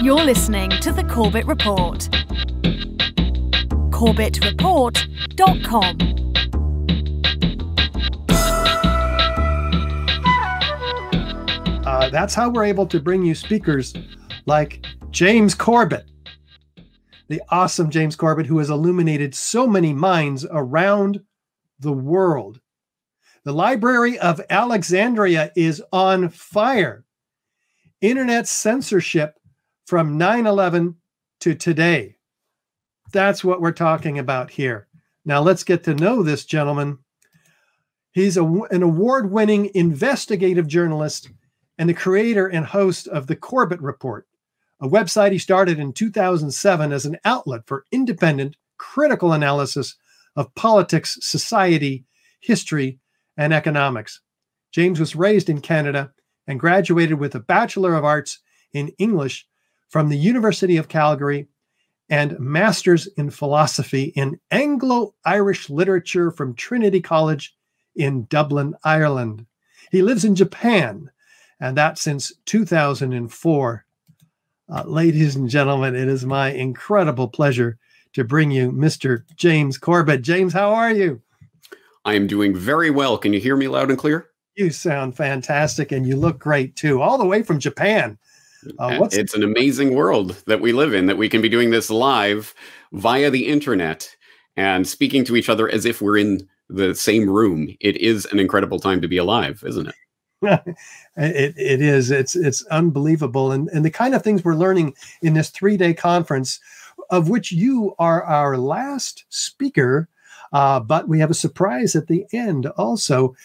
You're listening to The Corbett Report. CorbettReport.com. That's how we're able to bring you speakers like James Corbett, the awesome James Corbett, who has illuminated so many minds around the world. The Library of Alexandria is on fire. Internet censorship from 9/11 to today. That's what we're talking about here. Now let's get to know this gentleman. He's an award-winning investigative journalist and the creator and host of the Corbett Report, a website he started in 2007 as an outlet for independent, critical analysis of politics, society, history, and economics. James was raised in Canada and graduated with a Bachelor of Arts in English from the University of Calgary and Masters in Philosophy in Anglo-Irish Literature from Trinity College in Dublin, Ireland. He lives in Japan, and that since 2004. Ladies and gentlemen, it is my incredible pleasure to bring you Mr. James Corbett. James, how are you? I am doing very well. Can you hear me loud and clear? You sound fantastic, and you look great, too, all the way from Japan. It's an amazing world that we live in, that we can be doing this live via the internet and speaking to each other as if we're in the same room. It is an incredible time to be alive, isn't it? It is. It's unbelievable. And the kind of things we're learning in this 3-day conference, of which you are our last speaker, but we have a surprise at the end also.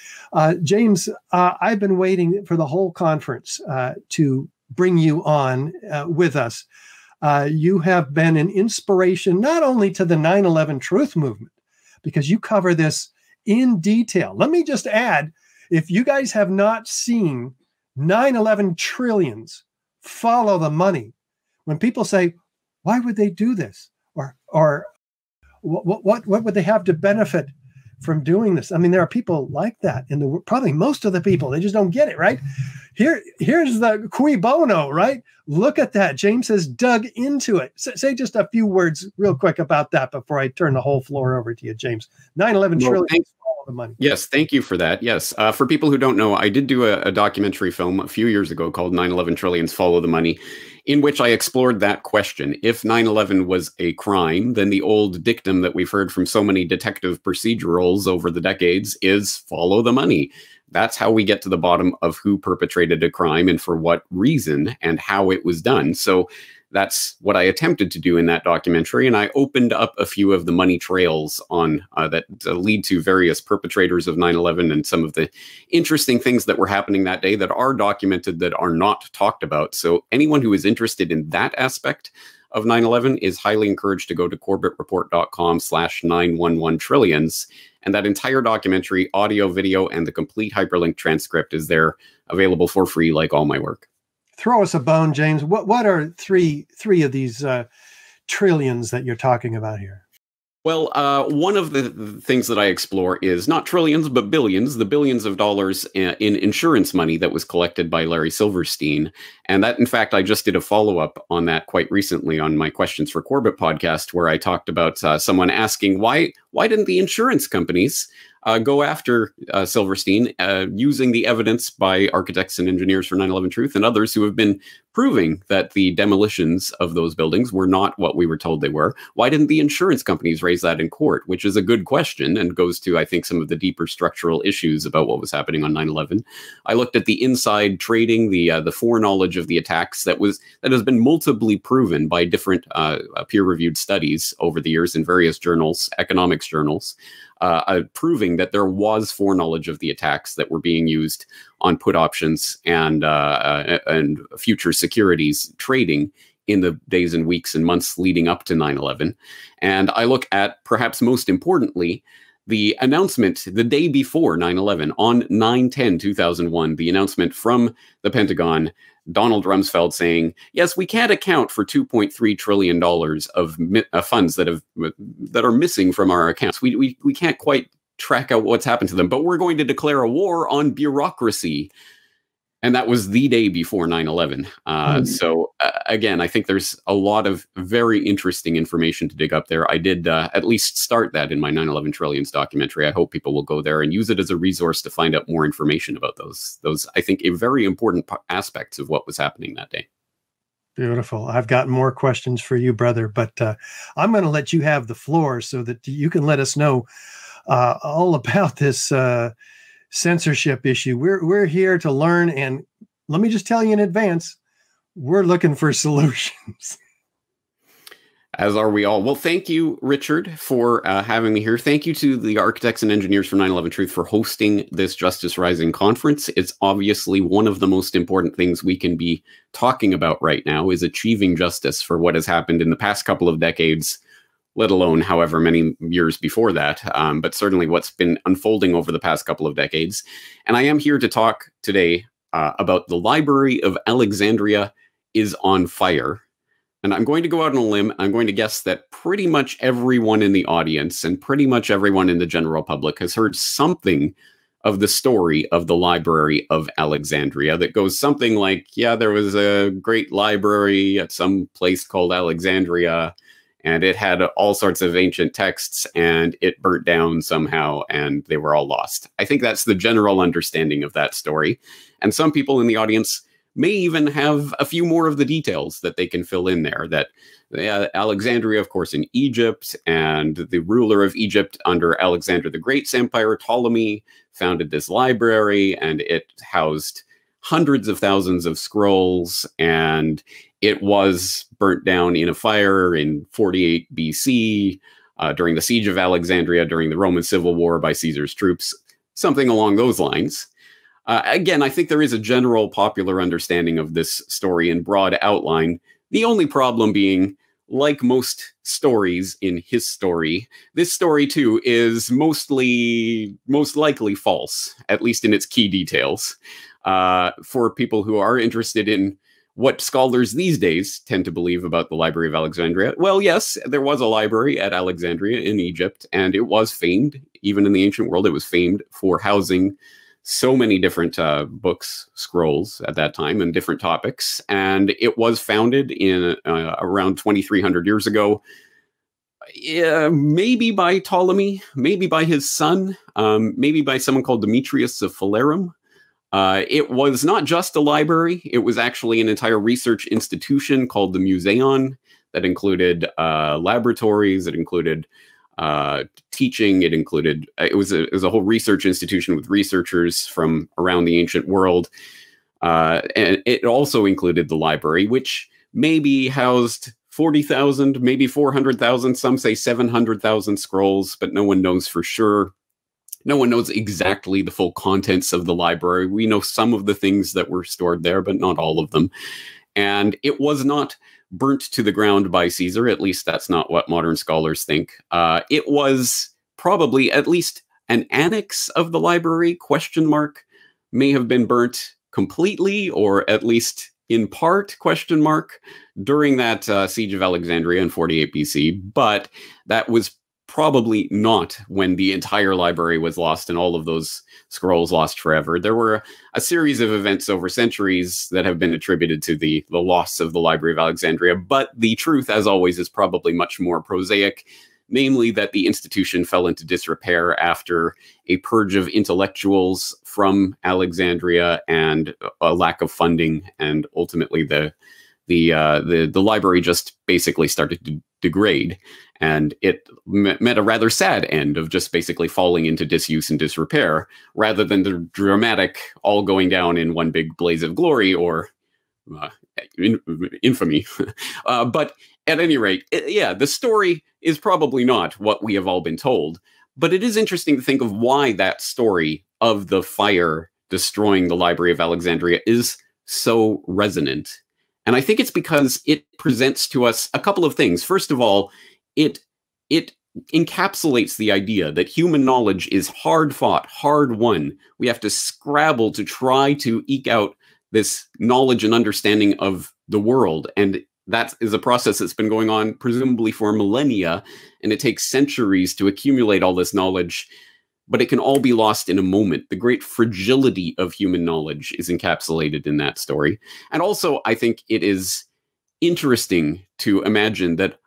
James, I've been waiting for the whole conference to bring you on with us. You have been an inspiration not only to the 9/11 Truth movement, because you cover this in detail. Let me just add, if you guys have not seen 9/11 Trillions, Follow the Money, when people say, why would they do this? Or what would they have to benefit from doing this? I mean, there are people like that in the world, probably most of the people, they just don't get it, right? Here's the cui bono, right? Look at that. James has dug into it. Say just a few words real quick about that before I turn the whole floor over to you, James. 9/11 Trillions. The money. Yes, thank you for that. Yes, for people who don't know, I did do a documentary film a few years ago called 9/11 Trillions, Follow the Money, in which I explored that question. If 9/11 was a crime, then the old dictum that we've heard from so many detective procedurals over the decades is follow the money. That's how we get to the bottom of who perpetrated a crime and for what reason and how it was done. So that's what I attempted to do in that documentary, and I opened up a few of the money trails on that lead to various perpetrators of 9/11 and some of the interesting things that were happening that day that are documented that are not talked about. So anyone who is interested in that aspect of 9/11 is highly encouraged to go to CorbettReport.com/911Trillions, and that entire documentary, audio, video, and the complete hyperlink transcript is there available for free, like all my work. Throw us a bone, James. What are three of these trillions that you're talking about here? Well, one of the things that I explore is not trillions, but billions, the billions of dollars in insurance money that was collected by Larry Silverstein. And that, in fact, I just did a follow-up on that quite recently on my Questions for Corbett podcast, where I talked about someone asking, why didn't the insurance companies go after Silverstein using the evidence by architects and engineers for 9/11 Truth and others who have been proving that the demolitions of those buildings were not what we were told they were. Why didn't the insurance companies raise that in court? Which is a good question and goes to, I think, some of the deeper structural issues about what was happening on 9/11. I looked at the inside trading, the foreknowledge of the attacks that has been multiply proven by different peer-reviewed studies over the years in various journals, economics journals, proving that there was foreknowledge of the attacks that were being used on put options and future securities trading in the days and weeks and months leading up to 9/11. And I look at, perhaps most importantly, the announcement the day before 9/11 on 9/10/2001, the announcement from the Pentagon, Donald Rumsfeld saying, yes, we can't account for $2.3 trillion of funds that are missing from our accounts. We can't quite track out what's happened to them, but we're going to declare a war on bureaucracy. And that was the day before 9/11. So again, I think there's a lot of very interesting information to dig up there. I did at least start that in my 9/11 Trillions documentary. I hope people will go there and use it as a resource to find out more information about those I think, very important aspects of what was happening that day. Beautiful. I've got more questions for you, brother, but I'm going to let you have the floor so that you can let us know all about this censorship issue. We're here to learn, and let me just tell you in advance, we're looking for solutions. As are we all. Well, thank you, Richard, for having me here. Thank you to the architects and engineers from 9/11 Truth for hosting this Justice Rising conference. It's obviously one of the most important things we can be talking about right now is achieving justice for what has happened in the past couple of decades, let alone however many years before that, but certainly what's been unfolding over the past couple of decades. And I am here to talk today about the Library of Alexandria is on fire. And I'm going to go out on a limb. I'm going to guess that pretty much everyone in the audience and pretty much everyone in the general public has heard something of the story of the Library of Alexandria that goes something like, yeah, there was a great library at some place called Alexandria, and it had all sorts of ancient texts, and it burnt down somehow, and they were all lost. I think that's the general understanding of that story. And some people in the audience may even have a few more of the details that they can fill in there. That Alexandria, of course, in Egypt, and the ruler of Egypt under Alexander the Great's empire, Ptolemy, founded this library, and it housed hundreds of thousands of scrolls, and it was burnt down in a fire in 48 BC during the siege of Alexandria during the Roman Civil War by Caesar's troops, something along those lines. Again, I think there is a general popular understanding of this story in broad outline. The only problem being, like most stories in his story, this story too is most likely false, at least in its key details. For people who are interested in what scholars these days tend to believe about the Library of Alexandria, well, yes, there was a library at Alexandria in Egypt, and it was famed, even in the ancient world, it was famed for housing so many different books, scrolls at that time, and different topics. And it was founded in around 2,300 years ago, maybe by Ptolemy, maybe by his son, maybe by someone called Demetrius of Phalerum. It was not just a library. It was actually an entire research institution called the Museon that included laboratories, it included teaching, it included, it was a whole research institution with researchers from around the ancient world. And it also included the library, which maybe housed 40,000, maybe 400,000, some say 700,000 scrolls, but no one knows for sure. No one knows exactly the full contents of the library. We know some of the things that were stored there, but not all of them. And it was not burnt to the ground by Caesar. At least that's not what modern scholars think. It was probably at least an annex of the library, ? May have been burnt completely, or at least in part, ? During that siege of Alexandria in 48 BC. But that was probably not when the entire library was lost and all of those scrolls lost forever. There were a series of events over centuries that have been attributed to the loss of the Library of Alexandria, but the truth, as always, is probably much more prosaic, namely that the institution fell into disrepair after a purge of intellectuals from Alexandria and a lack of funding, and ultimately the library just basically started to degrade, and it met a rather sad end of just basically falling into disuse and disrepair, rather than the dramatic all going down in one big blaze of glory or infamy. But at any rate, yeah, the story is probably not what we have all been told, but it is interesting to think of why that story of the fire destroying the Library of Alexandria is so resonant. And I think it's because it presents to us a couple of things. First of all, it encapsulates the idea that human knowledge is hard fought, hard won. We have to scrabble to try to eke out this knowledge and understanding of the world. And that is a process that's been going on presumably for millennia. And it takes centuries to accumulate all this knowledge but it can all be lost in a moment. The great fragility of human knowledge is encapsulated in that story. And also, I think it is interesting to imagine that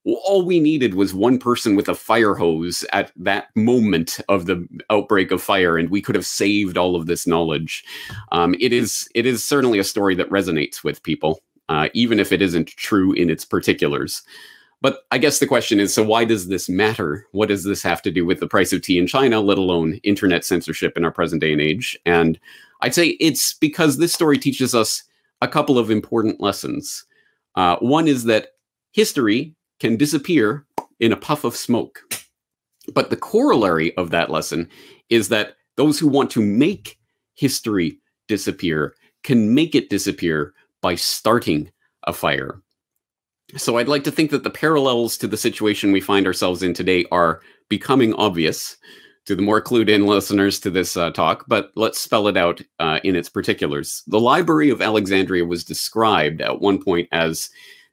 all we needed was one person with a fire hose at that moment of the outbreak of fire, and we could have saved all of this knowledge. It is certainly a story that resonates with people, even if it isn't true in its particulars. But I guess the question is, so why does this matter? What does this have to do with the price of tea in China, let alone internet censorship in our present day and age? And I'd say it's because this story teaches us a couple of important lessons. One is that history can disappear in a puff of smoke. But the corollary of that lesson is that those who want to make history disappear can make it disappear by starting a fire. So I'd like to think that the parallels to the situation we find ourselves in today are becoming obvious to the more clued in listeners to this talk, but let's spell it out in its particulars. The Library of Alexandria was described at one point as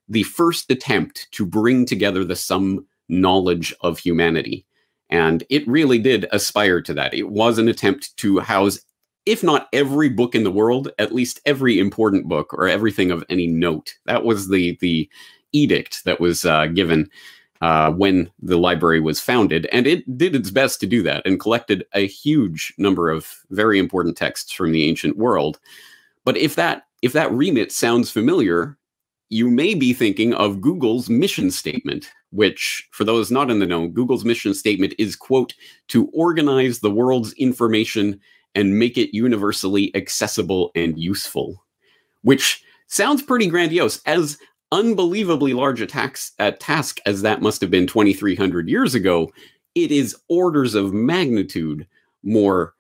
the first attempt to bring together the sum knowledge of humanity. And it really did aspire to that. It was an attempt to house, if not every book in the world, at least every important book or everything of any note. That was the edict that was given when the library was founded. And it did its best to do that and collected a huge number of very important texts from the ancient world. But if that remit sounds familiar, you may be thinking of Google's mission statement, which, for those not in the know, Google's mission statement is, quote, to organize the world's information and make it universally accessible and useful, which sounds pretty grandiose. As unbelievably large a task as that must have been 2,300 years ago, it is orders of magnitude more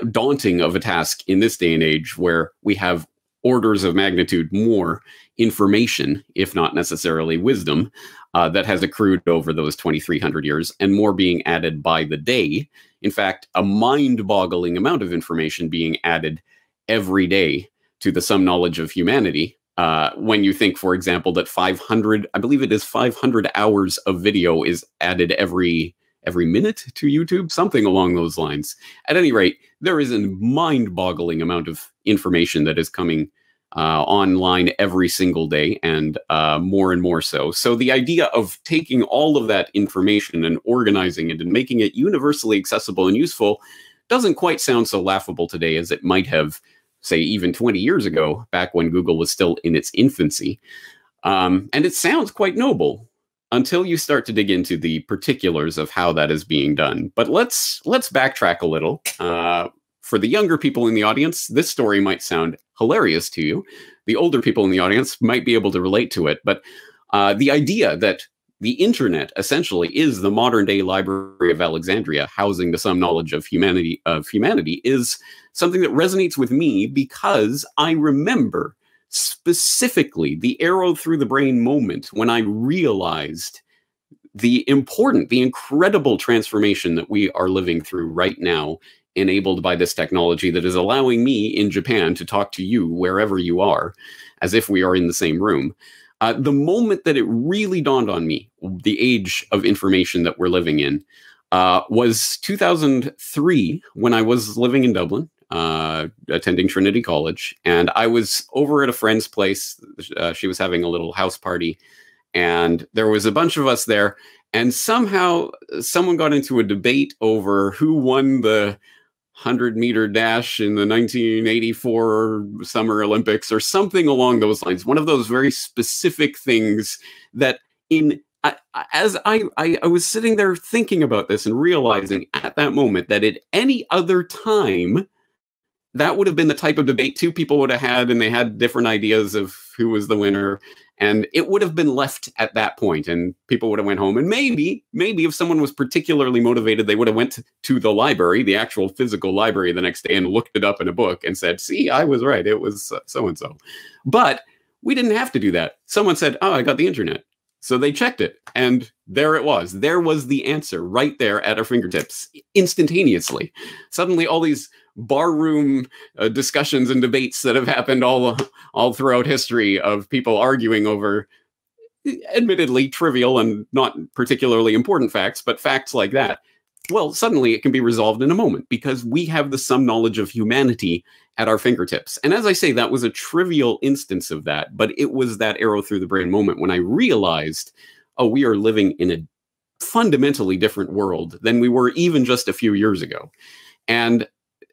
daunting of a task in this day and age, where we have orders of magnitude more information, if not necessarily wisdom, that has accrued over those 2,300 years, and more being added by the day. In fact, a mind-boggling amount of information being added every day to the sum knowledge of humanity. When you think, for example, that 500, I believe it is 500 hours of video is added every minute to YouTube, something along those lines. At any rate, there is a mind-boggling amount of information that is coming online every single day, and more so. So the idea of taking all of that information and organizing it and making it universally accessible and useful doesn't quite sound so laughable today as it might have, say, even 20 years ago, back when Google was still in its infancy. And it sounds quite noble until you start to dig into the particulars of how that is being done. But let's backtrack a little. For the younger people in the audience, this story might sound hilarious to you. The older people in the audience might be able to relate to it. But the idea that the internet essentially is the modern day Library of Alexandria, housing the sum knowledge of humanity is something that resonates with me, because I remember specifically the arrow through the brain moment when I realized the incredible transformation that we are living through right now, enabled by this technology that is allowing me in Japan to talk to you wherever you are, as if we are in the same room. The moment that it really dawned on me, the age of information that we're living in, was 2003, when I was living in Dublin, attending Trinity College, and I was over at a friend's place. She was having a little house party, and there was a bunch of us there, and somehow someone got into a debate over who won the 100-meter dash in the 1984 Summer Olympics, or something along those lines. One of those very specific things that as I was sitting there thinking about this and realizing at that moment that at any other time, that would have been the type of debate two people would have had, and they had different ideas of who was the winner, and it would have been left at that point, and people would have went home. And maybe if someone was particularly motivated, they would have went to the library, the actual physical library, the next day and looked it up in a book and said, see, I was right, it was so-and-so. But we didn't have to do that. Someone said, oh, I got the internet. So they checked it, and there it was. There was the answer right there at our fingertips, instantaneously. Suddenly, all these barroom discussions and debates that have happened all throughout history of people arguing over admittedly trivial and not particularly important facts, but facts like that, well, suddenly it can be resolved in a moment because we have the sum knowledge of humanity at our fingertips. And as I say, that was a trivial instance of that, but it was that arrow through the brain moment when I realized, oh, we are living in a fundamentally different world than we were even just a few years ago. And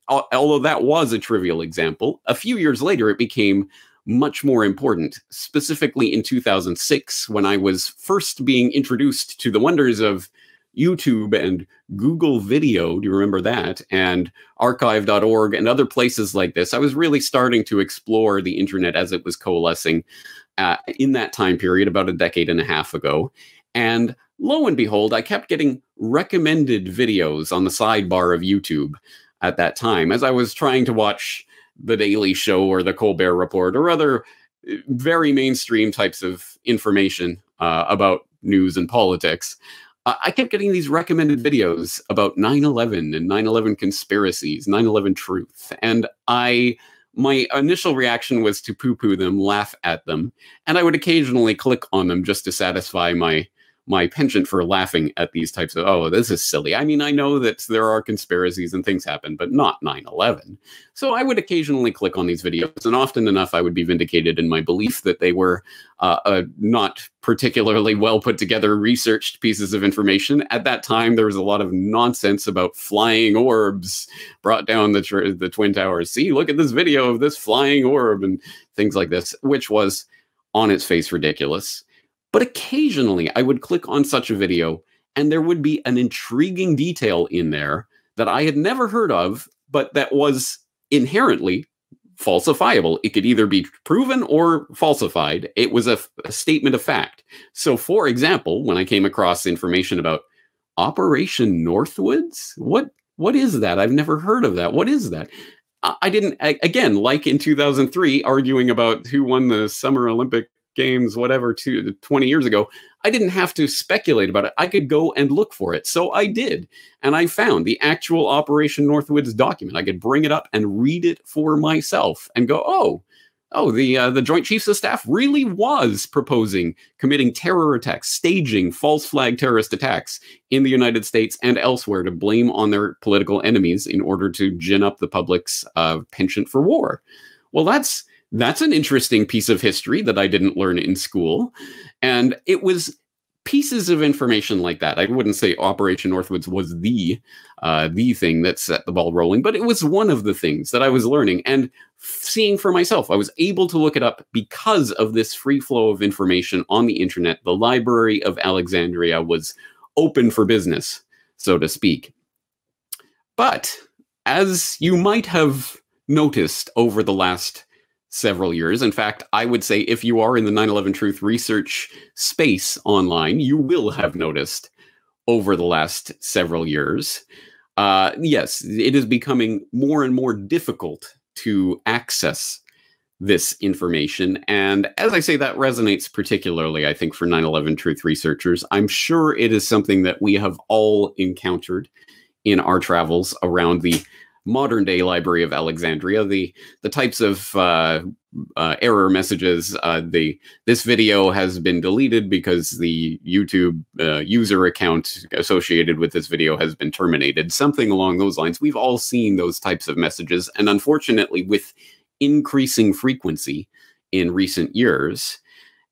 although that was a trivial example, a few years later, it became much more important, specifically in 2006, when I was first being introduced to the wonders of YouTube and Google Video. Do you remember that? And archive.org and other places like this. I was really starting to explore the internet as it was coalescing in that time period about a decade and a half ago. And lo and behold, I kept getting recommended videos on the sidebar of YouTube at that time as I was trying to watch The Daily Show or The Colbert Report or other very mainstream types of information about news and politics. I kept getting these recommended videos about 9/11 and 9/11 conspiracies, 9/11 truth. And my initial reaction was to poo-poo them, laugh at them. And I would occasionally click on them just to satisfy my penchant for laughing at these types of, oh, this is silly. I mean, I know that there are conspiracies and things happen, but not 9/11. So I would occasionally click on these videos, and often enough, I would be vindicated in my belief that they were not particularly well put together, researched pieces of information. At that time, there was a lot of nonsense about flying orbs brought down the Twin Towers. See, look at this video of this flying orb and things like this, which was on its face ridiculous. But occasionally I would click on such a video and there would be an intriguing detail in there that I had never heard of, but that was inherently falsifiable. It could either be proven or falsified. It was a statement of fact. So, for example, when I came across information about Operation Northwoods, what is that? I've never heard of that. What is that? I didn't, again, like in 2003, arguing about who won the Summer Olympic Games, whatever, 20 years ago, I didn't have to speculate about it. I could go and look for it. So I did. And I found the actual Operation Northwoods document. I could bring it up and read it for myself and go, the Joint Chiefs of Staff really was proposing committing terror attacks, staging false flag terrorist attacks in the United States and elsewhere to blame on their political enemies in order to gin up the public's penchant for war. Well, that's an interesting piece of history that I didn't learn in school. And it was pieces of information like that. I wouldn't say Operation Northwoods was the thing that set the ball rolling, but it was one of the things that I was learning and seeing for myself. I was able to look it up because of this free flow of information on the internet. The Library of Alexandria was open for business, so to speak. But as you might have noticed over the last several years. In fact, I would say if you are in the 9/11 Truth research space online, you will have noticed over the last several years, yes, it is becoming more and more difficult to access this information. And as I say, that resonates particularly, I think, for 9/11 Truth researchers. I'm sure it is something that we have all encountered in our travels around the modern day Library of Alexandria, the types of error messages. This video has been deleted because the YouTube user account associated with this video has been terminated. Something along those lines. We've all seen those types of messages, and unfortunately, with increasing frequency in recent years.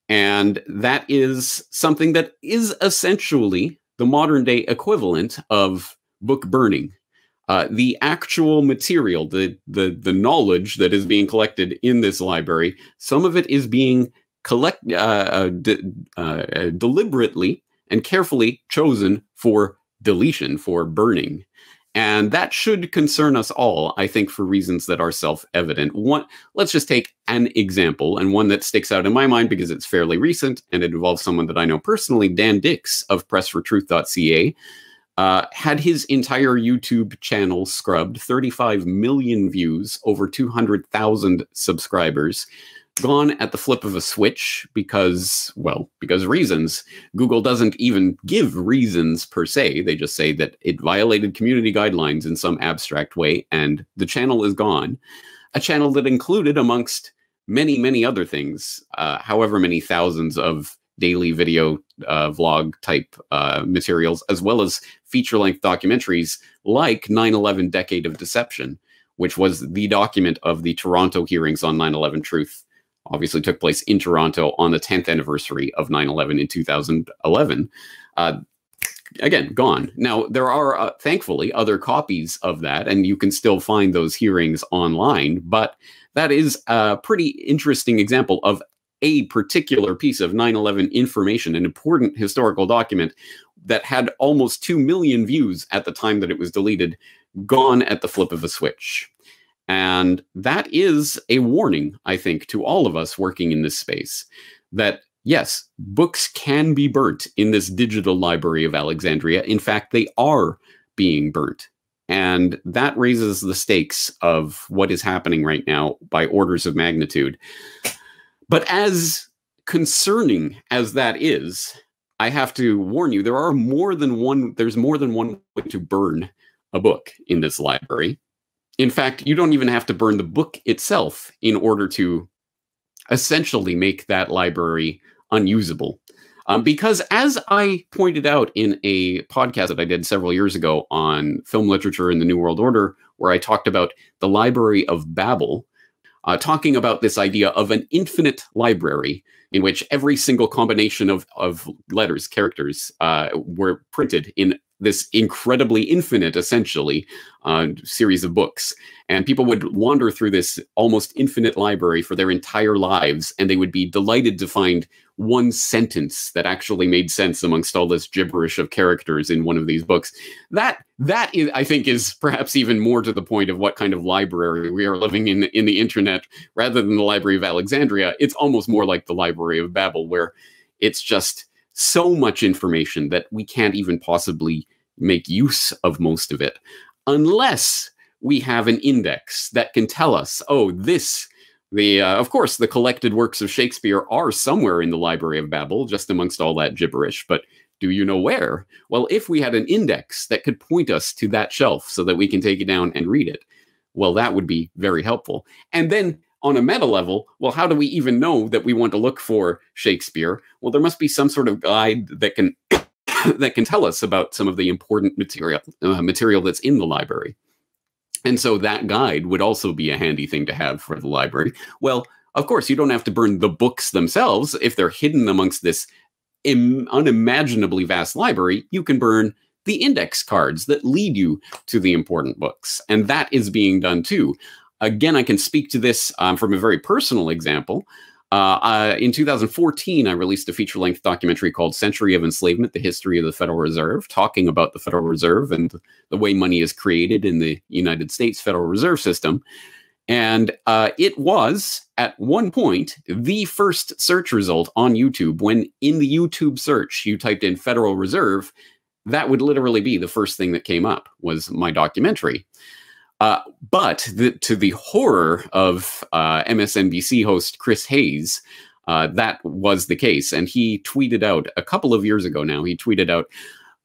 And that is something that is essentially the modern day equivalent of book burning. The actual material, the knowledge that is being collected in this library, some of it is being deliberately and carefully chosen for deletion, for burning. And that should concern us all, I think, for reasons that are self-evident. Let's just take an example, and one that sticks out in my mind because it's fairly recent, and it involves someone that I know personally, Dan Dix of pressfortruth.ca. Had his entire YouTube channel scrubbed, 35 million views, over 200,000 subscribers, gone at the flip of a switch because reasons. Google doesn't even give reasons per se. They just say that it violated community guidelines in some abstract way, and the channel is gone. A channel that included, amongst many, many other things, however many thousands of daily video vlog type materials, as well as feature-length documentaries like 9/11 Decade of Deception, which was the document of the Toronto hearings on 9/11 Truth. Obviously took place in Toronto on the 10th anniversary of 9/11 in 2011. Again, gone. Now, there are, thankfully, other copies of that, and you can still find those hearings online, but that is a pretty interesting example of a particular piece of 9/11 information, an important historical document that had almost 2 million views at the time that it was deleted, gone at the flip of a switch. And that is a warning, I think, to all of us working in this space, that yes, books can be burnt in this digital Library of Alexandria. In fact, they are being burnt. And that raises the stakes of what is happening right now by orders of magnitude. But as concerning as that is, I have to warn you, there's more than one way to burn a book in this library. In fact, you don't even have to burn the book itself in order to essentially make that library unusable. Because as I pointed out in a podcast that I did several years ago on film literature in the New World Order, where I talked about the Library of Babel, talking about this idea of an infinite library in which every single combination of letters, characters, were printed in this incredibly infinite, essentially, series of books. And people would wander through this almost infinite library for their entire lives, and they would be delighted to find one sentence that actually made sense amongst all this gibberish of characters in one of these books. That is, I think, is perhaps even more to the point of what kind of library we are living in the internet, rather than the Library of Alexandria. It's almost more like the Library of Babel, where it's just so much information that we can't even possibly make use of most of it, unless we have an index that can tell us, oh, of course, the collected works of Shakespeare are somewhere in the Library of Babel, just amongst all that gibberish, but do you know where? Well, if we had an index that could point us to that shelf so that we can take it down and read it, well, that would be very helpful. And then on a meta level, well, how do we even know that we want to look for Shakespeare? Well, there must be some sort of guide that can that can tell us about some of the important material that's in the library. And so that guide would also be a handy thing to have for the library. Well, of course, you don't have to burn the books themselves. If they're hidden amongst this unimaginably vast library, you can burn the index cards that lead you to the important books. And that is being done too. Again, I can speak to this from a very personal example. In 2014, I released a feature-length documentary called Century of Enslavement, The History of the Federal Reserve, talking about the Federal Reserve and the way money is created in the United States Federal Reserve System. And it was, at one point, the first search result on YouTube. When in the YouTube search, you typed in Federal Reserve, that would literally be the first thing that came up, was my documentary. But to the horror of MSNBC host Chris Hayes, that was the case. And he tweeted out, a couple of years ago now, he tweeted out,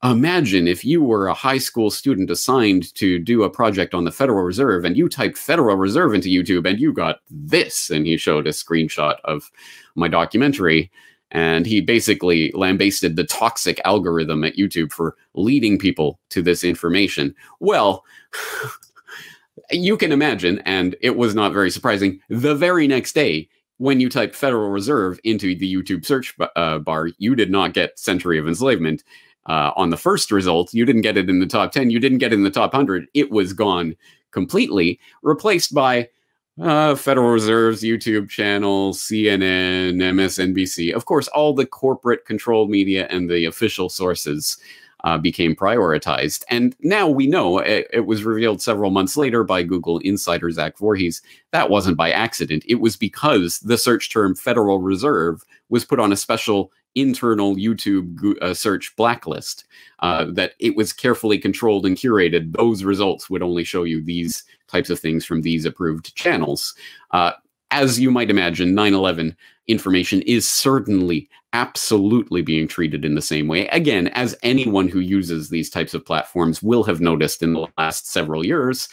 imagine if you were a high school student assigned to do a project on the Federal Reserve and you typed Federal Reserve into YouTube and you got this. And he showed a screenshot of my documentary. And he basically lambasted the toxic algorithm at YouTube for leading people to this information. Well, you can imagine, and it was not very surprising, the very next day, when you typed Federal Reserve into the YouTube search bar, you did not get Century of Enslavement on the first result. You didn't get it in the top 10. You didn't get it in the top 100. It was gone completely, replaced by Federal Reserve's YouTube channel, CNN, MSNBC. Of course, all the corporate controlled media and the official sources became prioritized. And now we know, it was revealed several months later by Google insider Zach Voorhees, that wasn't by accident. It was because the search term Federal Reserve was put on a special internal YouTube search blacklist, that it was carefully controlled and curated. Those results would only show you these types of things from these approved channels. As you might imagine, 9/11 information is certainly absolutely being treated in the same way. Again, as anyone who uses these types of platforms will have noticed in the last several years,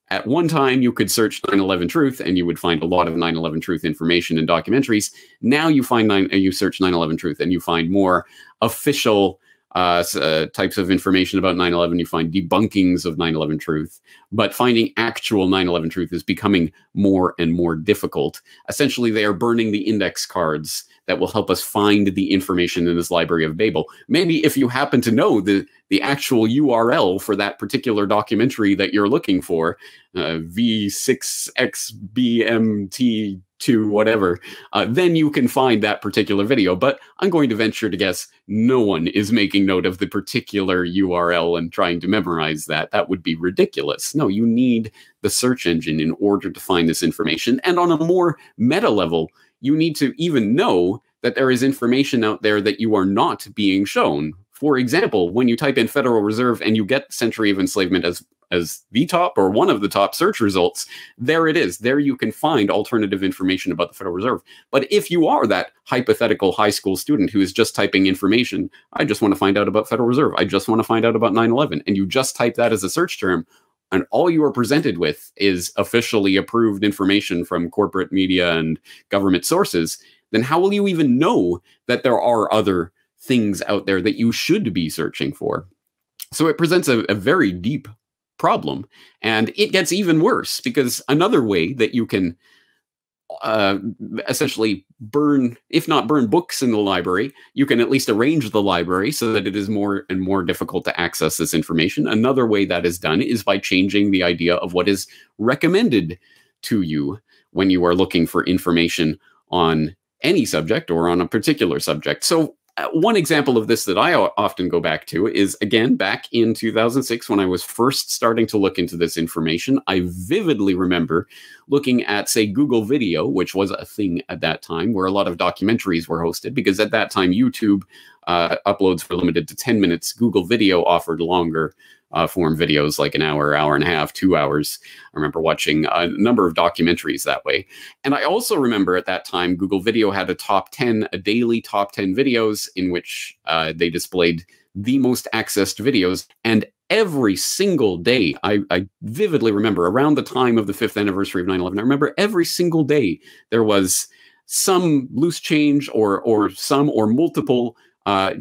at one time you could search 9/11 Truth and you would find a lot of 9/11 Truth information and documentaries. Now you find you search 9/11 Truth and you find more official types of information about 9/11. You find debunkings of 9/11 truth, but finding actual 9/11 truth is becoming more and more difficult. Essentially, they are burning the index cards that will help us find the information in this Library of Babel. Maybe if you happen to know the actual URL for that particular documentary that you're looking for, V6XBMT2, whatever, then you can find that particular video. But I'm going to venture to guess no one is making note of the particular URL and trying to memorize that. That would be ridiculous. No, you need the search engine in order to find this information. And on a more meta level, you need to even know that there is information out there that you are not being shown. For example, when you type in Federal Reserve and you get Century of Enslavement as the top or one of the top search results, there it is. There you can find alternative information about the Federal Reserve. But if you are that hypothetical high school student who is just typing information, I just want to find out about Federal Reserve, I just want to find out about 9/11, and you just type that as a search term, and all you are presented with is officially approved information from corporate media and government sources, then how will you even know that there are other things out there that you should be searching for? So it presents a very deep problem. And it gets even worse, because another way that you can essentially burn, if not burn books in the library, you can at least arrange the library so that it is more and more difficult to access this information. Another way that is done is by changing the idea of what is recommended to you when you are looking for information on any subject or on a particular subject. So one example of this that I often go back to is, again, back in 2006, when I was first starting to look into this information. I vividly remember looking at, say, Google Video, which was a thing at that time, where a lot of documentaries were hosted, because at that time, YouTube uploads were limited to 10 minutes. Google Video offered longer form videos, like an hour, hour and a half, 2 hours. I remember watching a number of documentaries that way. And I also remember at that time, Google Video had a daily top 10 videos in which they displayed the most accessed videos. And every single day, I vividly remember, around the time of the 5th anniversary of 9/11, I remember every single day there was some loose change or some or multiple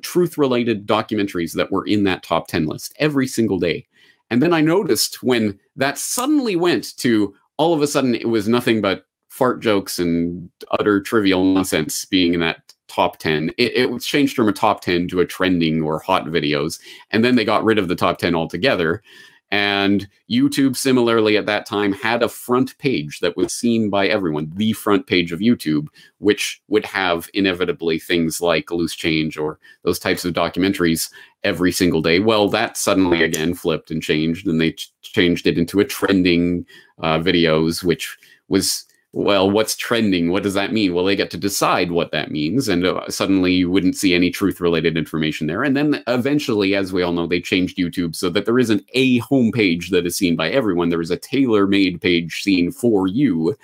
truth-related documentaries that were in that top 10 list every single day. And then I noticed when that suddenly went to, all of a sudden, it was nothing but fart jokes and utter trivial nonsense being in that top 10. It was changed from a top 10 to a trending or hot videos. And then they got rid of the top 10 altogether. And YouTube, similarly, at that time, had a front page that was seen by everyone, the front page of YouTube, which would have inevitably things like loose change or those types of documentaries every single day. Well, that suddenly again flipped and changed, and they changed it into a trending videos, which was, well, what's trending? What does that mean? Well, they get to decide what that means, and suddenly you wouldn't see any truth-related information there. And then eventually, as we all know, they changed YouTube so that there isn't a homepage that is seen by everyone. There is a tailor-made page seen for you.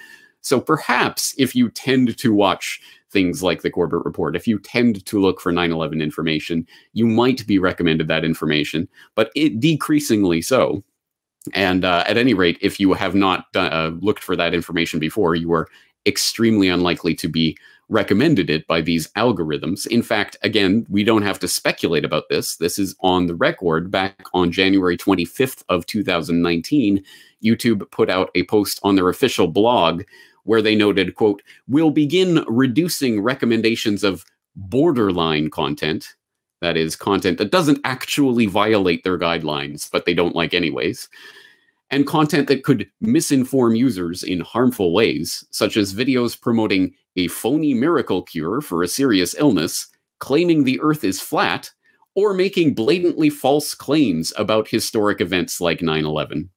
So perhaps if you tend to watch things like the Corbett Report, if you tend to look for 9/11 information, you might be recommended that information, but decreasingly so. And at any rate, if you have not looked for that information before, you are extremely unlikely to be recommended it by these algorithms. In fact, again, we don't have to speculate about this. This is on the record. Back on January 25th of 2019, YouTube put out a post on their official blog where they noted, quote, "We'll begin reducing recommendations of borderline content." That is, content that doesn't actually violate their guidelines, but they don't like anyways. And content that could misinform users in harmful ways, such as videos promoting a phony miracle cure for a serious illness, claiming the Earth is flat, or making blatantly false claims about historic events like 9/11.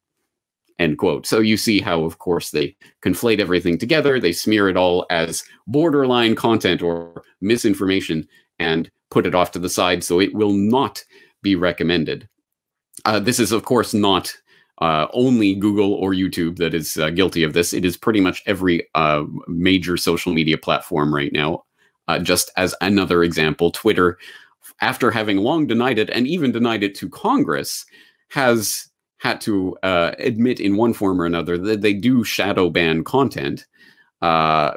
End quote. So you see how, of course, they conflate everything together. They smear it all as borderline content or misinformation and put it off to the side, so it will not be recommended. This is, of course, not only Google or YouTube that is guilty of this. It is pretty much every major social media platform right now. Just as another example, Twitter, after having long denied it and even denied it to Congress, has had to admit in one form or another that they do shadow ban content.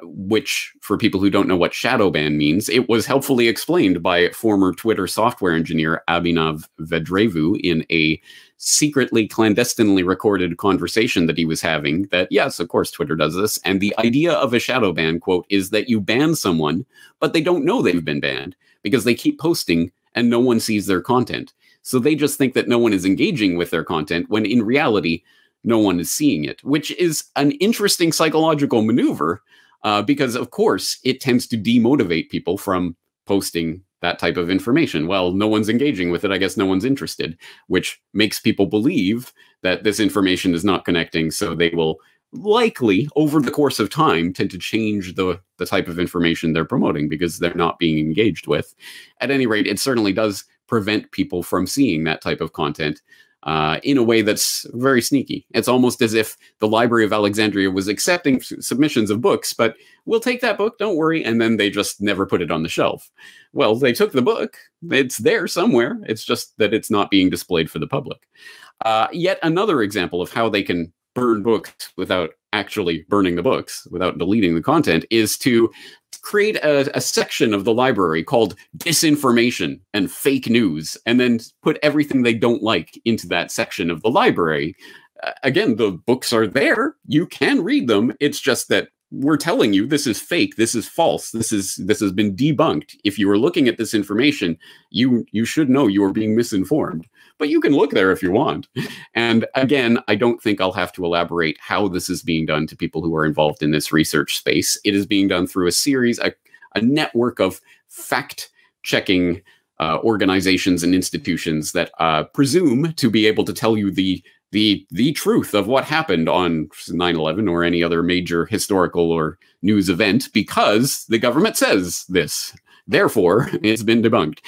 which, for people who don't know what shadow ban means, it was helpfully explained by former Twitter software engineer Abhinav Vedrevu in a secretly, clandestinely recorded conversation that he was having, that, yes, of course, Twitter does this. And the idea of a shadow ban, quote, is that you ban someone, but they don't know they've been banned because they keep posting and no one sees their content. So they just think that no one is engaging with their content, when in reality, no one is seeing it, which is an interesting psychological maneuver, because, of course, it tends to demotivate people from posting that type of information. Well, no one's engaging with it. I guess no one's interested, which makes people believe that this information is not connecting. So they will likely, over the course of time, tend to change the type of information they're promoting because they're not being engaged with. At any rate, it certainly does prevent people from seeing that type of content in a way that's very sneaky. It's almost as if the Library of Alexandria was accepting submissions of books, but we'll take that book, don't worry, and then they just never put it on the shelf. Well, they took the book. It's there somewhere. It's just that it's not being displayed for the public. Yet another example of how they can burn books without actually burning the books, without deleting the content, is to create a section of the library called disinformation and fake news, and then put everything they don't like into that section of the library. Again, the books are there. You can read them. It's just that we're telling you this is fake, this is false, this has been debunked. If you are looking at this information, you should know you are being misinformed. But you can look there if you want. And again, I don't think I'll have to elaborate how this is being done to people who are involved in this research space. It is being done through a series, a network of fact-checking organizations and institutions that presume to be able to tell you the truth of what happened on 9/11 or any other major historical or news event, because the government says this. Therefore, it's been debunked.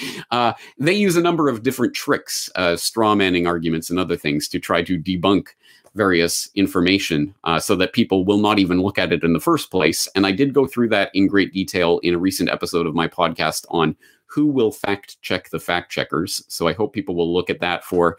They use a number of different tricks, straw manning arguments and other things, to try to debunk various information so that people will not even look at it in the first place. And I did go through that in great detail in a recent episode of my podcast on who will fact check the fact checkers. So I hope people will look at that for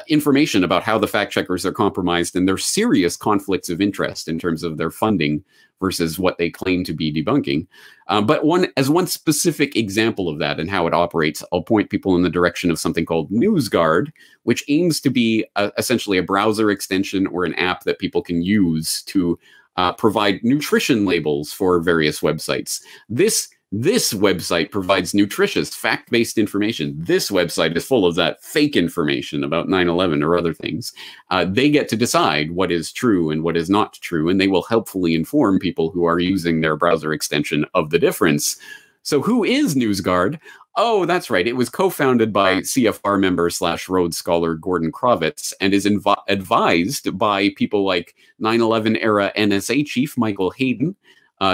information about how the fact checkers are compromised and their serious conflicts of interest in terms of their funding versus what they claim to be debunking. But one specific example of that and how it operates, I'll point people in the direction of something called NewsGuard, which aims to be essentially a browser extension or an app that people can use to provide nutrition labels for various websites. This website provides nutritious, fact-based information. This website is full of that fake information about 9/11 or other things. They get to decide what is true and what is not true, and they will helpfully inform people who are using their browser extension of the difference. So who is NewsGuard? Oh, that's right. It was co-founded by CFR member / Rhodes Scholar Gordon Kravitz and is advised by people like 9/11 era NSA chief Michael Hayden,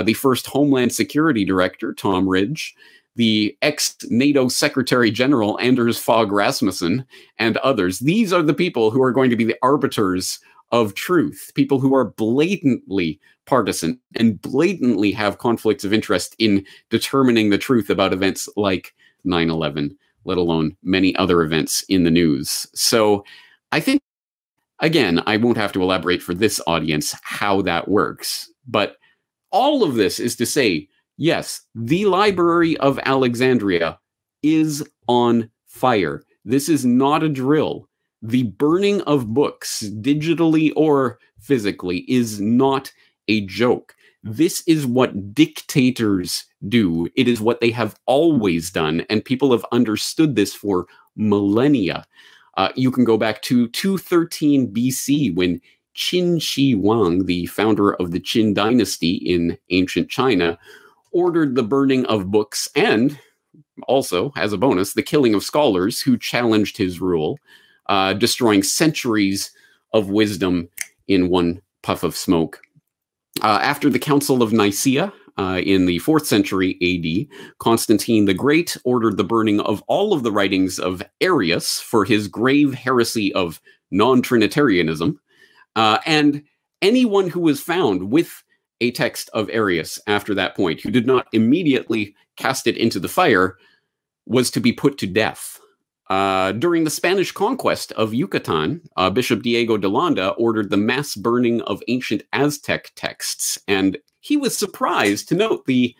the first Homeland Security Director, Tom Ridge, the ex-NATO Secretary General, Anders Fogh Rasmussen, and others. These are the people who are going to be the arbiters of truth, people who are blatantly partisan and blatantly have conflicts of interest in determining the truth about events like 9/11, let alone many other events in the news. So I think, again, I won't have to elaborate for this audience how that works, but all of this is to say, yes, the Library of Alexandria is on fire. This is not a drill. The burning of books, digitally or physically, is not a joke. This is what dictators do. It is what they have always done, and people have understood this for millennia. You can go back to 213 BC when Qin Shi Huang, the founder of the Qin dynasty in ancient China, ordered the burning of books and also, as a bonus, the killing of scholars who challenged his rule, destroying centuries of wisdom in one puff of smoke. After the Council of Nicaea in the 4th century AD, Constantine the Great ordered the burning of all of the writings of Arius for his grave heresy of non-Trinitarianism. And anyone who was found with a text of Arius after that point, who did not immediately cast it into the fire, was to be put to death. During the Spanish conquest of Yucatan, Bishop Diego de Landa ordered the mass burning of ancient Aztec texts, and he was surprised to note the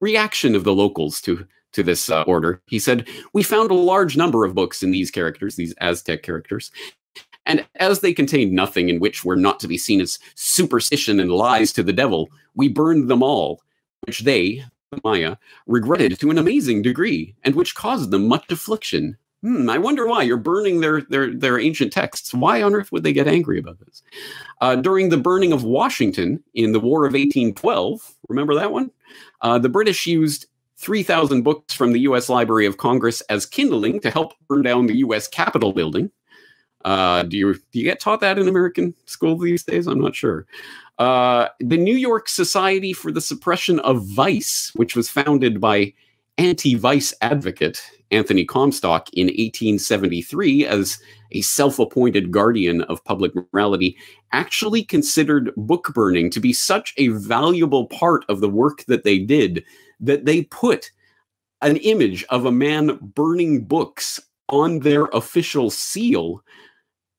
reaction of the locals to this order. He said, "We found a large number of books in these characters, these Aztec characters, and as they contained nothing in which were not to be seen as superstition and lies to the devil, we burned them all, which they, the Maya, regretted to an amazing degree, and which caused them much affliction." I wonder why. You're burning their ancient texts. Why on earth would they get angry about this? During the burning of Washington in the War of 1812, remember that one? The British used 3,000 books from the U.S. Library of Congress as kindling to help burn down the U.S. Capitol building. Do you get taught that in American school these days? I'm not sure. The New York Society for the Suppression of Vice, which was founded by anti-vice advocate Anthony Comstock in 1873 as a self-appointed guardian of public morality, actually considered book burning to be such a valuable part of the work that they did that they put an image of a man burning books on their official seal,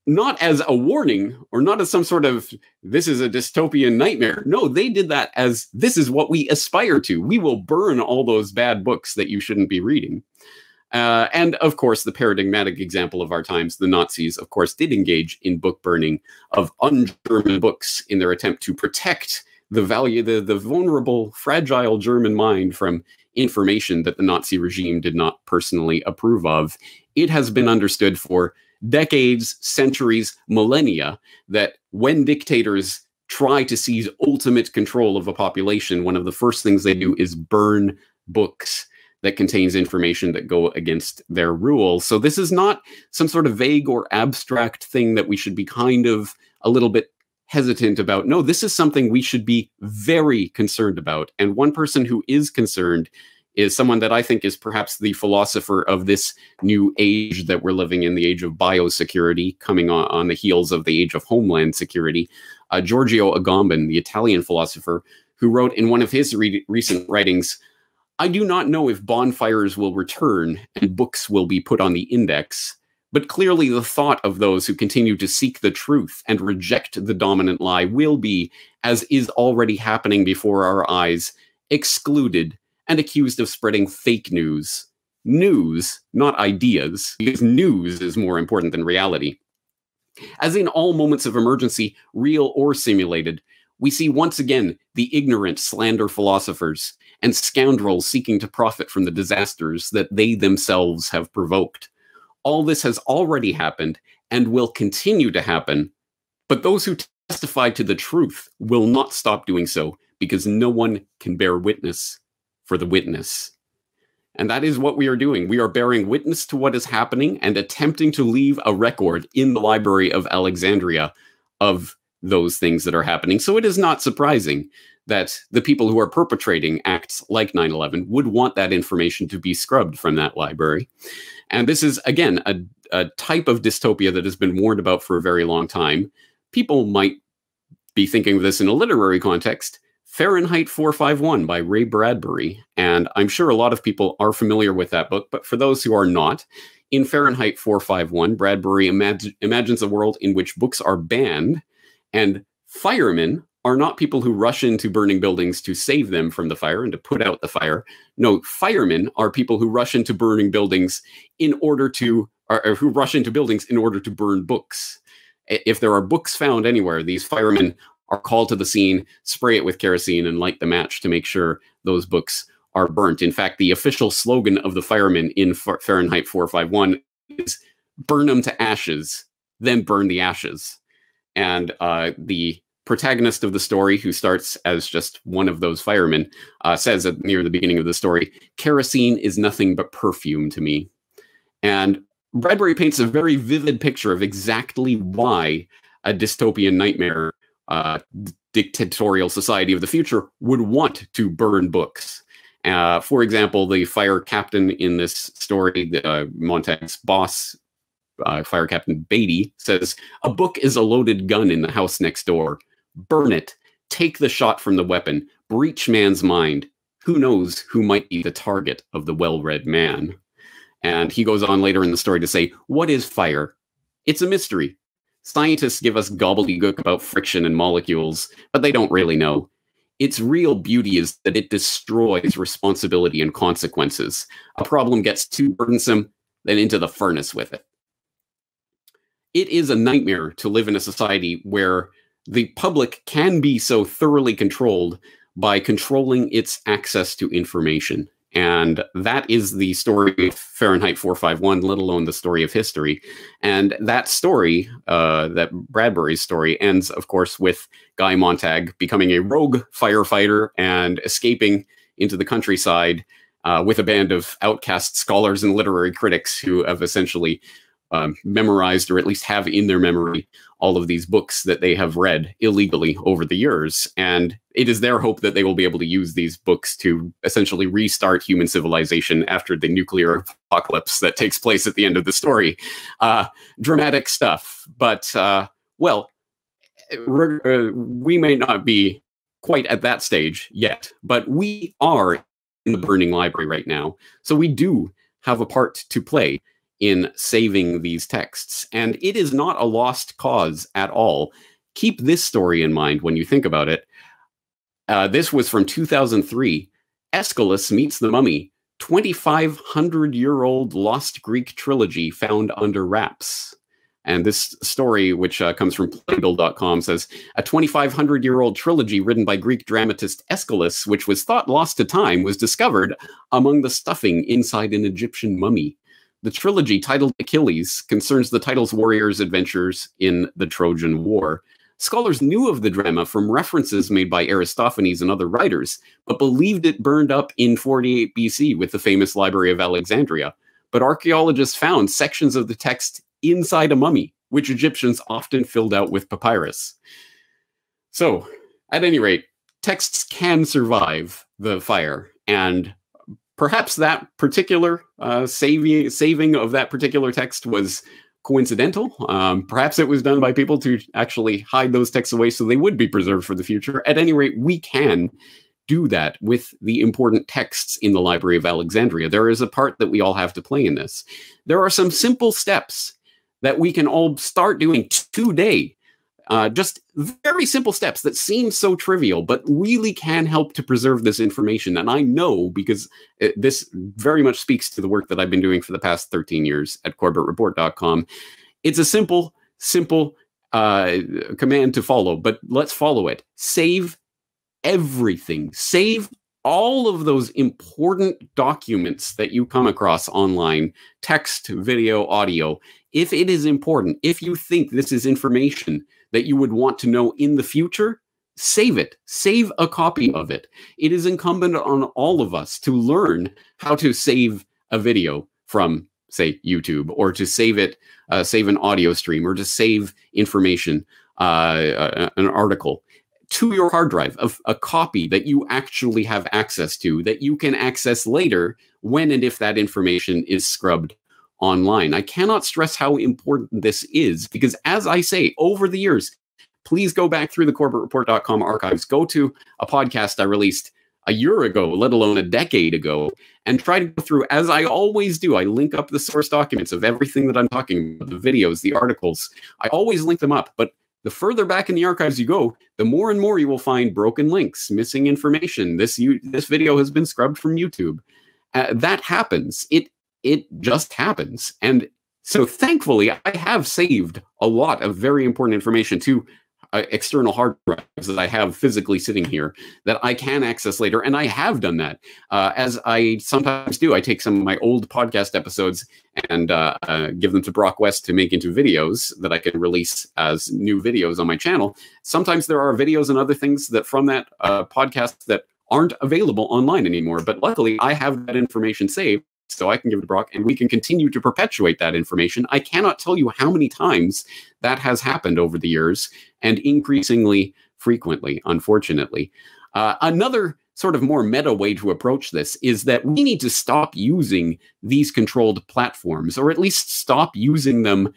not as a warning or not as some sort of, this is a dystopian nightmare. No, they did that as, this is what we aspire to. We will burn all those bad books that you shouldn't be reading. And of course, the paradigmatic example of our times, the Nazis, of course, did engage in book burning of un-German books in their attempt to protect the vulnerable, fragile German mind from information that the Nazi regime did not personally approve of. It has been understood for decades, centuries, millennia, that when dictators try to seize ultimate control of a population, one of the first things they do is burn books that contains information that go against their rule. So this is not some sort of vague or abstract thing that we should be kind of a little bit hesitant about. No, this is something we should be very concerned about. And one person who is concerned is someone that I think is perhaps the philosopher of this new age that we're living in, the age of biosecurity, coming on the heels of the age of homeland security. Giorgio Agamben, the Italian philosopher, who wrote in one of his recent writings, "I do not know if bonfires will return and books will be put on the index, but clearly the thought of those who continue to seek the truth and reject the dominant lie will be, as is already happening before our eyes, excluded and accused of spreading fake news. News, not ideas, because news is more important than reality. As in all moments of emergency, real or simulated, we see once again the ignorant slander philosophers and scoundrels seeking to profit from the disasters that they themselves have provoked. All this has already happened and will continue to happen, but those who testify to the truth will not stop doing so because no one can bear witness for the witness." And that is what we are doing. We are bearing witness to what is happening and attempting to leave a record in the Library of Alexandria of those things that are happening. So it is not surprising that the people who are perpetrating acts like 9/11 would want that information to be scrubbed from that library. And this is, again, a type of dystopia that has been warned about for a very long time. People might be thinking of this in a literary context. Fahrenheit 451 by Ray Bradbury. And I'm sure a lot of people are familiar with that book, but for those who are not, in Fahrenheit 451, Bradbury imagines a world in which books are banned and firemen are not people who rush into burning buildings to save them from the fire and to put out the fire. No, firemen are people who rush into burning buildings in order to, or who rush into buildings in order to burn books. If there are books found anywhere, these firemen are called to the scene, spray it with kerosene, and light the match to make sure those books are burnt. In fact, the official slogan of the firemen in Fahrenheit 451 is "burn them to ashes, then burn the ashes." And the protagonist of the story, who starts as just one of those firemen, says near the beginning of the story, "Kerosene is nothing but perfume to me." And Bradbury paints a very vivid picture of exactly why a dystopian nightmare dictatorial society of the future would want to burn books. For example, the fire captain in this story, Montag's boss, Fire Captain Beatty, says, "A book is a loaded gun in the house next door. Burn it. Take the shot from the weapon. Breach man's mind. Who knows who might be the target of the well-read man?" And he goes on later in the story to say, "What is fire? It's a mystery. Scientists give us gobbledygook about friction and molecules, but they don't really know. its real beauty is that it destroys responsibility and consequences. A problem gets too burdensome, then into the furnace with it. It is a nightmare to live in a society where the public can be so thoroughly controlled by controlling its access to information. And that is the story of Fahrenheit 451, let alone the story of history. And that story, that Bradbury's story, ends, of course, with Guy Montag becoming a rogue firefighter and escaping into the countryside with a band of outcast scholars and literary critics who have essentially memorized, or at least have in their memory, all of these books that they have read illegally over the years. And it is their hope that they will be able to use these books to essentially restart human civilization after the nuclear apocalypse that takes place at the end of the story. Dramatic stuff. But, well, we may not be quite at that stage yet, but we are in the burning library right now. So we do have a part to play in saving these texts. And it is not a lost cause at all. Keep this story in mind when you think about it. This was from 2003. Aeschylus Meets the Mummy, 2,500-year-old lost Greek trilogy found under wraps. And this story, which comes from Playbill.com, says, a 2,500-year-old trilogy written by Greek dramatist Aeschylus, which was thought lost to time, was discovered among the stuffing inside an Egyptian mummy. The trilogy, titled Achilles, concerns the title's warriors' adventures in the Trojan War. Scholars knew of the drama from references made by Aristophanes and other writers, but believed it burned up in 48 BC with the famous Library of Alexandria. But archaeologists found sections of the text inside a mummy, which Egyptians often filled out with papyrus. So, at any rate, texts can survive the fire, and perhaps that particular saving of that particular text was coincidental. Perhaps it was done by people to actually hide those texts away so they would be preserved for the future. At any rate, we can do that with the important texts in the Library of Alexandria. There is a part that we all have to play in this. There are some simple steps that we can all start doing today. Just very simple steps that seem so trivial, but really can help to preserve this information. And I know, because this very much speaks to the work that I've been doing for the past 13 years at CorbettReport.com. It's a simple command to follow, but let's follow it. Save everything. Save all of those important documents that you come across online, text, video, audio. If it is important, if you think this is information that you would want to know in the future, save it. Save a copy of it. It is incumbent on all of us to learn how to save a video from, say, YouTube, or to save it, save an audio stream, or to save information, an article, to your hard drive, of a copy that you actually have access to, that you can access later when and if that information is scrubbed online. I cannot stress how important this is, because as I say, over the years, please go back through the CorbettReport.com archives, go to a podcast I released a year ago, let alone a decade ago, and try to go through, as I always do. I link up the source documents of everything that I'm talking about, the videos, the articles. I always link them up, but the further back in the archives you go, the more and more you will find broken links, missing information. This video has been scrubbed from YouTube. That happens. It just happens. And so thankfully, I have saved a lot of very important information to external hard drives that I have physically sitting here that I can access later. And I have done that. As I sometimes do, I take some of my old podcast episodes and give them to Brock West to make into videos that I can release as new videos on my channel. Sometimes there are videos and other things that from that podcast that aren't available online anymore. But luckily, I have that information saved, so I can give it to Brock, and we can continue to perpetuate that information. I cannot tell you how many times that has happened over the years, and increasingly frequently, unfortunately. Another sort of more meta way to approach this is that we need to stop using these controlled platforms, or at least stop using them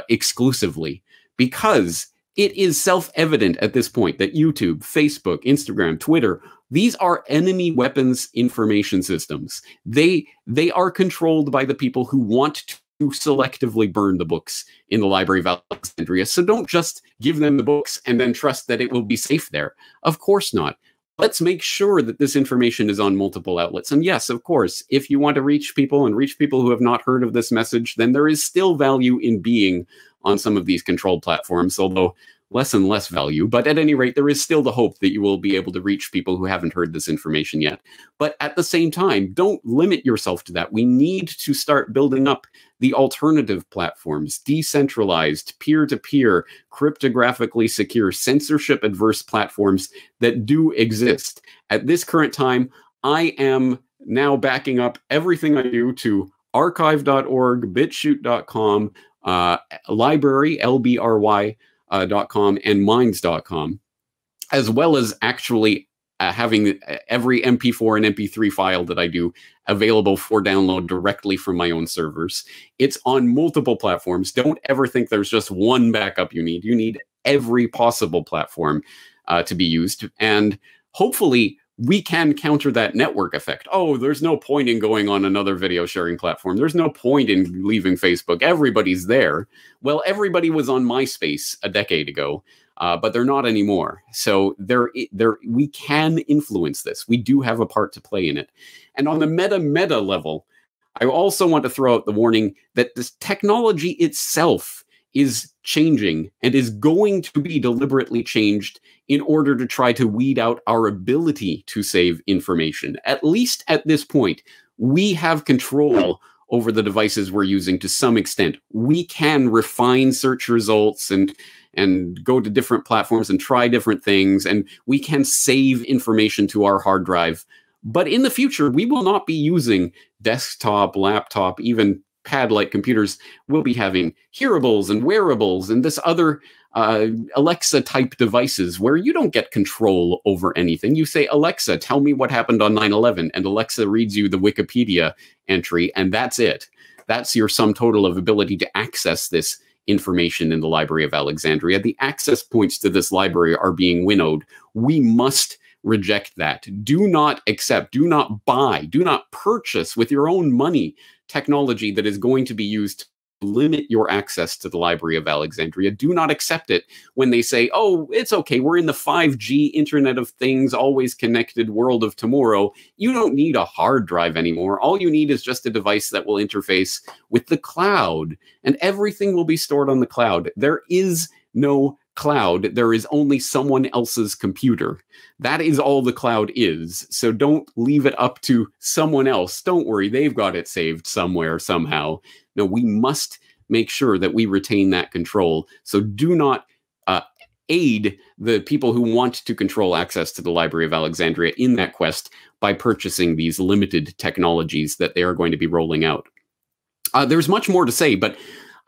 exclusively, because it is self-evident at this point that YouTube, Facebook, Instagram, Twitter, these are enemy weapons information systems. They are controlled by the people who want to selectively burn the books in the Library of Alexandria. So don't just give them the books and then trust that it will be safe there. Of course not. let's make sure that this information is on multiple outlets. And yes, of course, if you want to reach people and reach people who have not heard of this message, then there is still value in being on some of these controlled platforms, although less and less value. But at any rate, there is still the hope that you will be able to reach people who haven't heard this information yet. But at the same time, don't limit yourself to that. We need to start building up the alternative platforms, decentralized, peer-to-peer, cryptographically secure, censorship-adverse platforms that do exist. At this current time, I am now backing up everything I do to archive.org, bitshoot.com, library, LBRY, .com and minds.com, as well as actually having every MP4 and MP3 file that I do available for download directly from my own servers. It's on multiple platforms. Don't ever think there's just one backup you need. You need every possible platform to be used. And hopefully we can counter that network effect. Oh, there's no point in going on another video sharing platform. There's no point in leaving Facebook. Everybody's there. Well, everybody was on MySpace a decade ago, but they're not anymore. So we can influence this. We do have a part to play in it. And on the meta level, I also want to throw out the warning that this technology itself is changing and is going to be deliberately changed in order to try to weed out our ability to save information. At least at this point, we have control over the devices we're using to some extent. We can refine search results and go to different platforms and try different things, and we can save information to our hard drive. But in the future, we will not be using desktop, laptop, even pad-like computers. Will be having hearables and wearables and this other Alexa-type devices where you don't get control over anything. You say, Alexa, tell me what happened on 9/11, and Alexa reads you the Wikipedia entry, and that's it. That's your sum total of ability to access this information in the Library of Alexandria. The access points to this library are being winnowed. We must reject that. Do not accept, do not buy, do not purchase with your own money technology that is going to be used to limit your access to the Library of Alexandria. Do not accept it when they say, oh, it's okay, we're in the 5G Internet of Things, always connected world of tomorrow. You don't need a hard drive anymore. All you need is just a device that will interface with the cloud, and everything will be stored on the cloud. There is no cloud. There is only someone else's computer. That is all the cloud is. So don't leave it up to someone else. Don't worry, they've got it saved somewhere, somehow. No, we must make sure that we retain that control. So do not aid the people who want to control access to the Library of Alexandria in that quest by purchasing these limited technologies that they are going to be rolling out. There's much more to say, but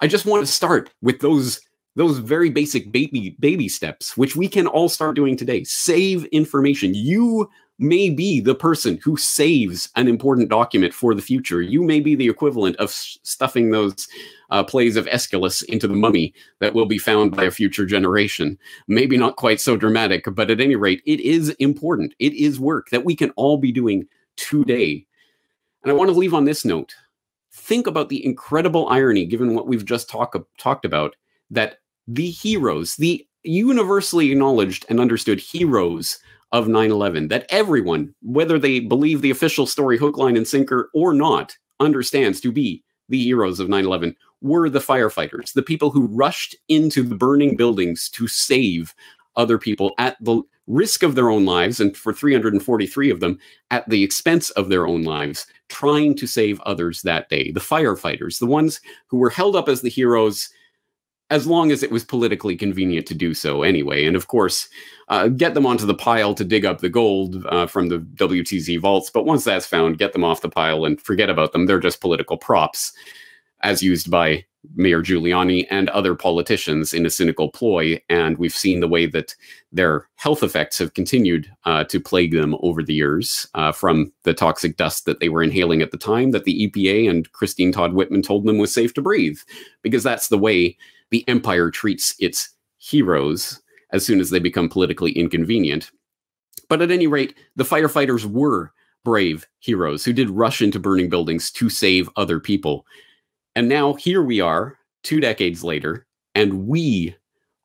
I just want to start with those very basic baby steps, which we can all start doing today. Save information. You may be the person who saves an important document for the future. You may be the equivalent of stuffing those plays of Aeschylus into the mummy that will be found by a future generation. Maybe not quite so dramatic, but at any rate, it is important. It is work that we can all be doing today. And I want to leave on this note. Think about the incredible irony, given what we've just talked about, that the heroes, the universally acknowledged and understood heroes of 9/11, that everyone, whether they believe the official story hook, line, and sinker or not, understands to be the heroes of 9/11, were the firefighters, the people who rushed into the burning buildings to save other people at the risk of their own lives, and for 343 of them, at the expense of their own lives, trying to save others that day. The firefighters, the ones who were held up as the heroes as long as it was politically convenient to do so anyway. And of course, get them onto the pile to dig up the gold from the WTZ vaults. But once that's found, get them off the pile and forget about them. They're just political props, as used by Mayor Giuliani and other politicians in a cynical ploy. And we've seen the way that their health effects have continued to plague them over the years, from the toxic dust that they were inhaling at the time that the EPA and Christine Todd Whitman told them was safe to breathe, because that's the way the empire treats its heroes as soon as they become politically inconvenient. But at any rate, the firefighters were brave heroes who did rush into burning buildings to save other people. And now here we are, 2 decades later, and we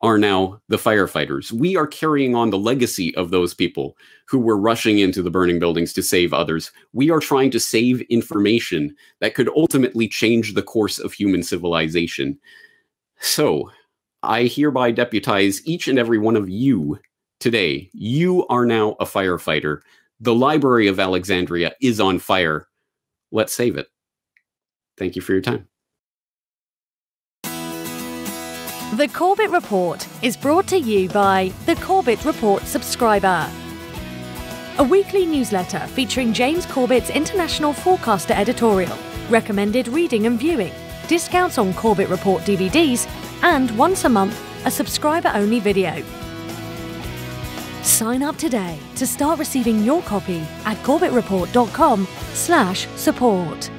are now the firefighters. We are carrying on the legacy of those people who were rushing into the burning buildings to save others. We are trying to save information that could ultimately change the course of human civilization. So, I hereby deputize each and every one of you today. You are now a firefighter. The Library of Alexandria is on fire. Let's save it. Thank you for your time. The Corbett Report is brought to you by the Corbett Report subscriber, a weekly newsletter featuring James Corbett's International Forecaster editorial, recommended reading and viewing, discounts on Corbett Report DVDs, and once a month, a subscriber-only video. Sign up today to start receiving your copy at corbettreport.com/support.